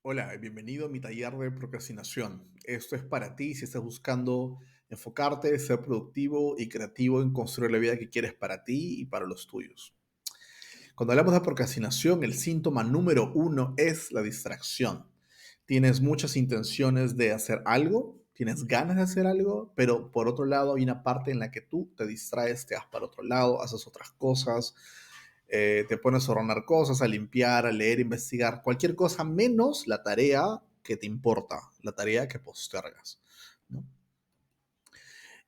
Hola, bienvenido a mi taller de procrastinación. Esto es para ti si estás buscando enfocarte, ser productivo y creativo en construir la vida que quieres para ti y para los tuyos. Cuando hablamos de procrastinación, el síntoma número uno es la distracción. Tienes muchas intenciones de hacer algo, tienes ganas de hacer algo, pero por otro lado hay una parte en la que tú te distraes, te vas para otro lado, haces otras cosas, te pones a ordenar cosas, a limpiar, a leer, a investigar, cualquier cosa menos la tarea que te importa, la tarea que postergas, ¿no?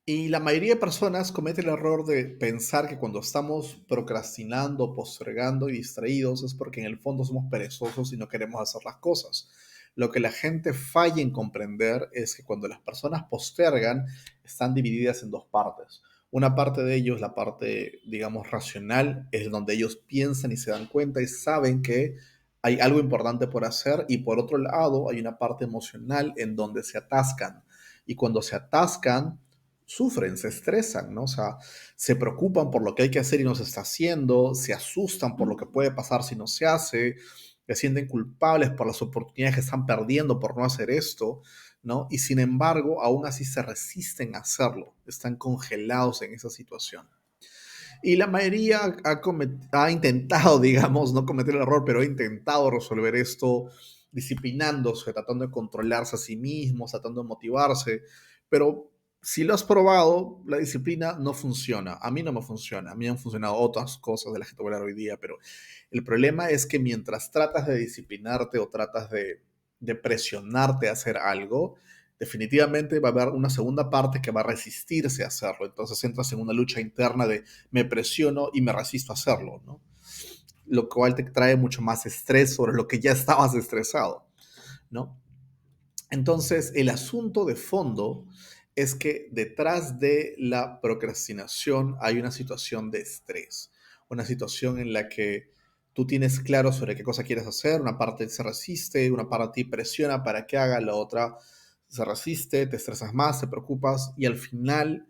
Y la mayoría de personas comete el error de pensar que cuando estamos procrastinando, postergando y distraídos es porque en el fondo somos perezosos y no queremos hacer las cosas. Lo que la gente falla en comprender es que cuando las personas postergan, están divididas en dos partes. Una parte de ellos, la parte, digamos, racional, es donde ellos piensan y se dan cuenta y saben que hay algo importante por hacer, y por otro lado hay una parte emocional en donde se atascan. Y cuando se atascan, sufren, se estresan, ¿no? O sea, se preocupan por lo que hay que hacer y no se está haciendo, se asustan por lo que puede pasar si no se hace, se sienten culpables por las oportunidades que están perdiendo por no hacer esto, ¿no? Y sin embargo, aún así se resisten a hacerlo, están congelados en esa situación. Y la mayoría ha intentado, digamos, no cometer el error, pero ha intentado resolver esto disciplinándose, tratando de controlarse a sí mismos, tratando de motivarse, pero si lo has probado, la disciplina no funciona. A mí no me funciona. A mí han funcionado otras cosas de las que te voy a hablar hoy día, pero el problema es que mientras tratas de disciplinarte o tratas de presionarte a hacer algo, definitivamente va a haber una segunda parte que va a resistirse a hacerlo. Entonces entras en una lucha interna de me presiono y me resisto a hacerlo, ¿no? Lo cual te trae mucho más estrés sobre lo que ya estabas estresado, ¿no? Entonces, el asunto de fondo es que detrás de la procrastinación hay una situación de estrés, una situación en la que tú tienes claro sobre qué cosa quieres hacer, una parte se resiste, una parte presiona para que haga, la otra se resiste, te estresas más, te preocupas y al final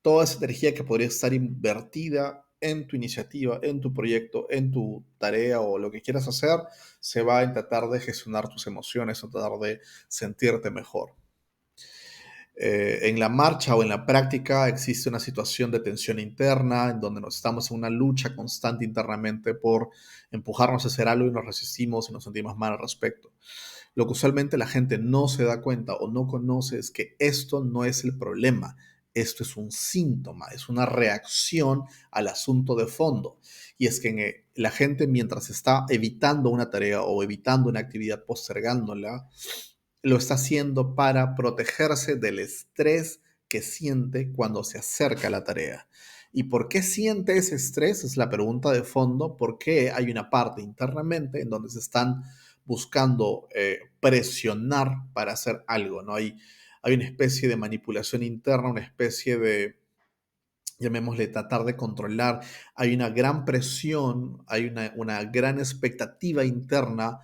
toda esa energía que podría estar invertida en tu iniciativa, en tu proyecto, en tu tarea o lo que quieras hacer, se va en tratar de gestionar tus emociones, en tratar de sentirte mejor. En la marcha o en la práctica existe una situación de tensión interna en donde nos estamos en una lucha constante internamente por empujarnos a hacer algo y nos resistimos y nos sentimos mal al respecto. Lo que usualmente la gente no se da cuenta o no conoce es que esto no es el problema, esto es un síntoma, es una reacción al asunto de fondo. Y es que la gente, mientras está evitando una tarea o evitando una actividad, postergándola, lo está haciendo para protegerse del estrés que siente cuando se acerca a la tarea. ¿Y por qué siente ese estrés? Es la pregunta de fondo. ¿Por qué hay una parte internamente en donde se están buscando presionar para hacer algo? ¿No? Hay una especie de manipulación interna, una especie de, llamémosle, tratar de controlar. Hay una gran presión, hay una gran expectativa interna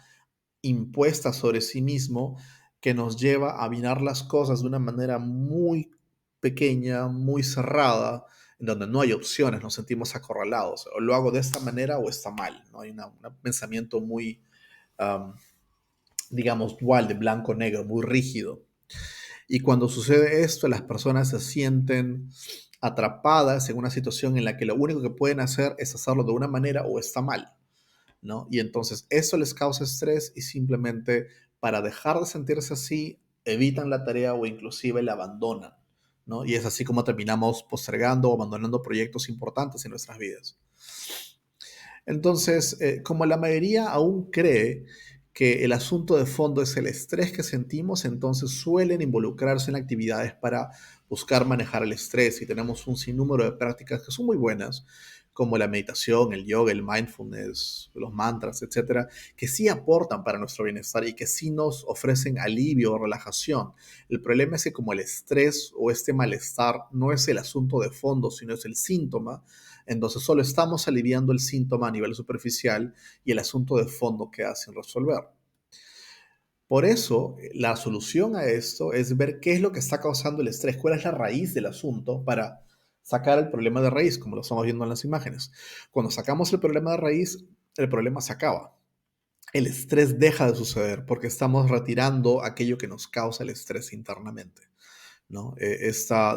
impuesta sobre sí mismo que nos lleva a mirar las cosas de una manera muy pequeña, muy cerrada, en donde no hay opciones, nos sentimos acorralados. O lo hago de esta manera o está mal. ¿No? Hay un pensamiento muy, um, digamos, dual, de blanco-negro, muy rígido. Y cuando sucede esto, las personas se sienten atrapadas en una situación en la que lo único que pueden hacer es hacerlo de una manera o está mal, ¿no? Y entonces eso les causa estrés y simplemente para dejar de sentirse así, evitan la tarea o inclusive la abandonan, ¿no? Y es así como terminamos postergando o abandonando proyectos importantes en nuestras vidas. Entonces, como la mayoría aún cree que el asunto de fondo es el estrés que sentimos, entonces suelen involucrarse en actividades para buscar manejar el estrés y tenemos un sinnúmero de prácticas que son muy buenas, como la meditación, el yoga, el mindfulness, los mantras, etcétera, que sí aportan para nuestro bienestar y que sí nos ofrecen alivio o relajación. El problema es que como el estrés o este malestar no es el asunto de fondo, sino es el síntoma, entonces solo estamos aliviando el síntoma a nivel superficial y el asunto de fondo queda sin resolver. Por eso, la solución a esto es ver qué es lo que está causando el estrés, cuál es la raíz del asunto para sacar el problema de raíz, como lo estamos viendo en las imágenes. Cuando sacamos el problema de raíz, el problema se acaba. el estrés deja de suceder porque estamos retirando aquello que nos causa el estrés internamente, ¿no?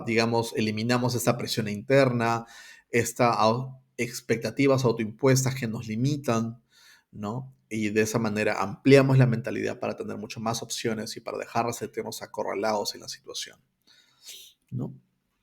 Digamos, eliminamos esta presión interna, estas expectativas autoimpuestas que nos limitan, ¿no? Y de esa manera ampliamos la mentalidad para tener mucho más opciones y para dejar de sentirnos acorralados en la situación, ¿no?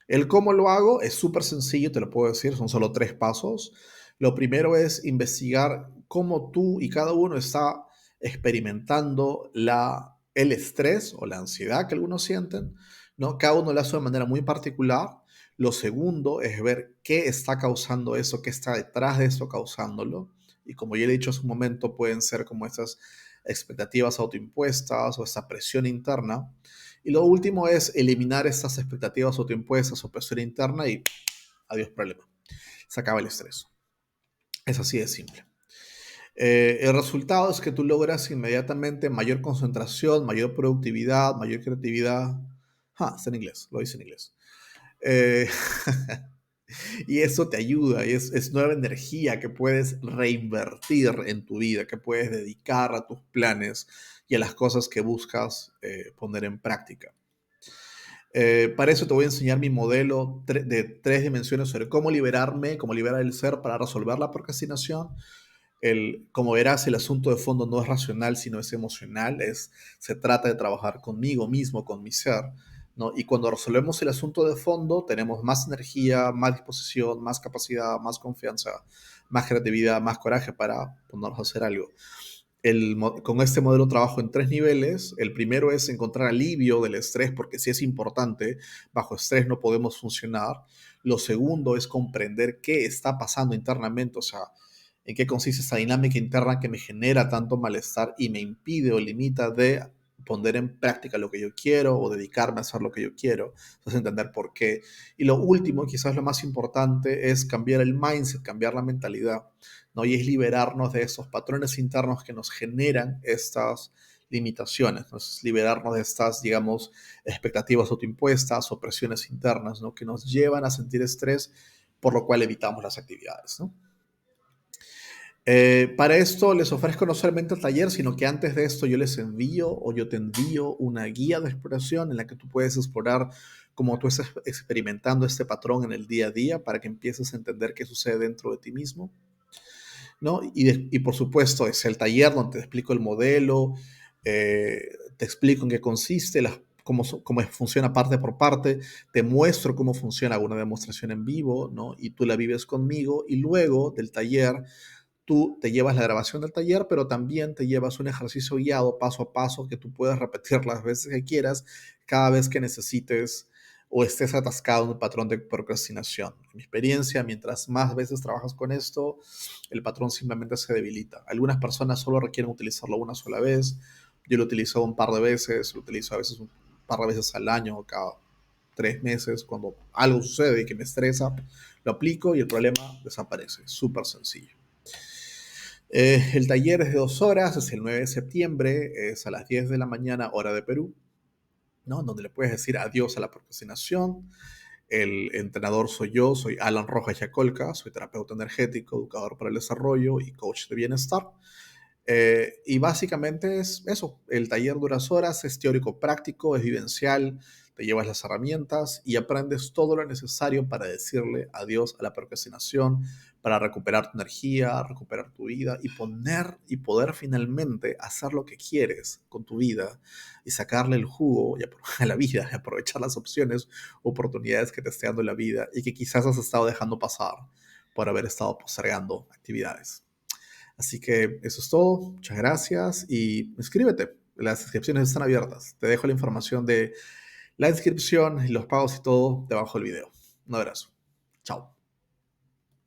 El cómo lo hago es súper sencillo, te lo puedo decir, son solo 3 pasos. Lo primero es investigar cómo tú y cada uno está experimentando el estrés o la ansiedad que algunos sienten, ¿no? Cada uno lo hace de manera muy particular. Lo segundo es ver qué está causando eso, qué está detrás de eso causándolo. Y como ya he dicho hace un momento, pueden ser como estas expectativas autoimpuestas o esta presión interna. Y lo último es eliminar estas expectativas autoimpuestas o presión interna y adiós problema. Se acaba el estrés. Es así de simple. El resultado es que tú logras inmediatamente mayor concentración, mayor productividad, mayor creatividad. Está en inglés, lo dice en inglés. Eh, y eso te ayuda, y es nueva energía que puedes reinvertir en tu vida, que puedes dedicar a tus planes y a las cosas que buscas poner en práctica. Para eso te voy a enseñar mi modelo de 3 dimensiones sobre cómo liberarme, cómo liberar el ser para resolver la procrastinación. Como verás, el asunto de fondo no es racional, sino es emocional. Se trata de trabajar conmigo mismo, con mi ser, ¿no? Y cuando resolvemos el asunto de fondo, tenemos más energía, más disposición, más capacidad, más confianza, más creatividad, más coraje para ponernos a hacer algo. Con este modelo trabajo en 3 niveles. El primero es encontrar alivio del estrés, porque sí es importante, bajo estrés no podemos funcionar. Lo segundo es comprender qué está pasando internamente, o sea, en qué consiste esa dinámica interna que me genera tanto malestar y me impide o limita de poner en práctica lo que yo quiero o dedicarme a hacer lo que yo quiero. Entonces, entender por qué. Y lo último, quizás lo más importante, es cambiar el mindset, cambiar la mentalidad, ¿no? Y es liberarnos de esos patrones internos que nos generan estas limitaciones, ¿no? Es liberarnos de estas, digamos, expectativas autoimpuestas o presiones internas, ¿no? Que nos llevan a sentir estrés, por lo cual evitamos las actividades, ¿no? Para esto les ofrezco no solamente el taller, sino que antes de esto yo te envío una guía de exploración en la que tú puedes explorar cómo tú estás experimentando este patrón en el día a día para que empieces a entender qué sucede dentro de ti mismo, ¿no? Y por supuesto es el taller donde te explico el modelo, te explico en qué consiste, cómo funciona parte por parte, te muestro cómo funciona una demostración en vivo, ¿no? Y tú la vives conmigo y luego del taller tú te llevas la grabación del taller, pero también te llevas un ejercicio guiado paso a paso que tú puedes repetir las veces que quieras, cada vez que necesites o estés atascado en un patrón de procrastinación. En mi experiencia, mientras más veces trabajas con esto, el patrón simplemente se debilita. Algunas personas solo requieren utilizarlo una sola vez. Yo lo utilizo un par de veces, lo utilizo a veces un par de veces al año o cada 3 meses, cuando algo sucede y que me estresa, lo aplico y el problema desaparece. Súper sencillo. El taller es de 2 horas, es el 9 de septiembre, es a las 10 de la mañana, hora de Perú, ¿no? Donde le puedes decir adiós a la procrastinación. El entrenador soy yo, soy Alan Rojas Yacolca, soy terapeuta energético, educador para el desarrollo y coach de bienestar. Y básicamente es eso, el taller dura 2 horas, es teórico práctico, es vivencial, te llevas las herramientas y aprendes todo lo necesario para decirle adiós a la procrastinación, para recuperar tu energía, recuperar tu vida y poder finalmente hacer lo que quieres con tu vida y sacarle el jugo a la vida y aprovechar las opciones, oportunidades que te esté dando la vida y que quizás has estado dejando pasar por haber estado postergando actividades. Así que eso es todo. Muchas gracias y inscríbete. Las inscripciones están abiertas. Te dejo la información de la inscripción y los pagos y todo debajo del video. Un abrazo. Chao.